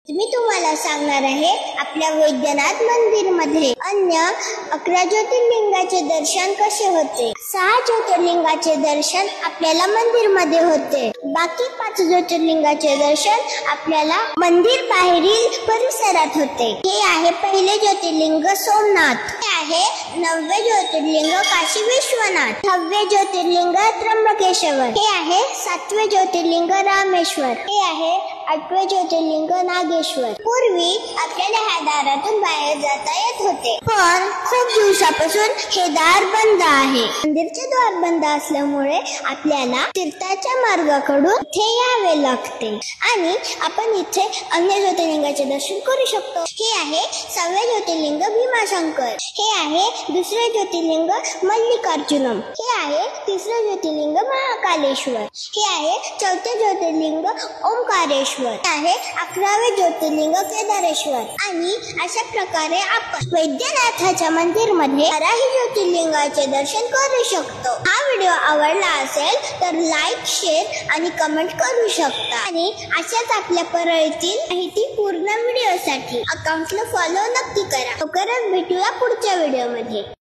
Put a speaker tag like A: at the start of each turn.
A: मी तुम्हाला सांगणार आहे आपल्या वैद्यनाथ मंदिर मध्ये अन्य 11 ज्योतिर्लिंगाचे दर्शन कसे होते। 6 ज्योतिर्लिंगाचे दर्शन आपल्याला मंदिर मध्ये होते। बाकी 5 ज्योतिर्लिंगाचे दर्शन आपल्याला मंदिर बाहेरील परिसरात होते। हे आहे पहिले ज्योतिर्लिंग सोमनाथ, हे आहे 9वे ज्योतिर्लिंग काशी विश्वनाथ, 10वे ज्योतिर्लिंग त्र्यंबकेश्वर, हे आहे 7वे ज्योतिर्लिंग रामेश्वर, हे आहे 8वे ज्योतिर्लिंग नागेश्वर। पूर्वी आपल्याला ह्या दारातून बाहेर जाता येत होते, पण खूप दिवसापासून हे दार बंद आहे। मंदिरचे द्वार बंद असल्यामुळे आपल्याला तीर्थाच्या मार्गाकडून इथे यावे लागते आणि आपण इथे अन्य ज्योतिर्लिंगाचे दर्शन करू शकतो। हे आहे 6वे ज्योतिर्लिंग भीमाशंकर, हे आहे 2रे ज्योतिर्लिंग मल्लिकार्जुनम, हे आहे 3रे ज्योतिर्लिंग महाकालेश्वर, हे आहे 4थे ज्योतिर्लिंग ओंकारेश्वर, हे आहे 11वे ज्योतिर्लिंग केदारेश्वर। आणि अशा प्रकारे आपण वैद्यनाथाच्या मंदिर मध्ये 12 ज्योतिर्लिंगाचे दर्शन करू शकतो। हा व्हिडिओ आवडला असेल तर लाईक, शेअर आणि कमेंट करू शकता आणि अशाच आपल्या परळीतील माहिती पूर्ण व्हिडिओसाठी अकाउंटला फॉलो नक्की करा। लवकरच भेटूया पुढच्या व्हिडिओ मध्ये।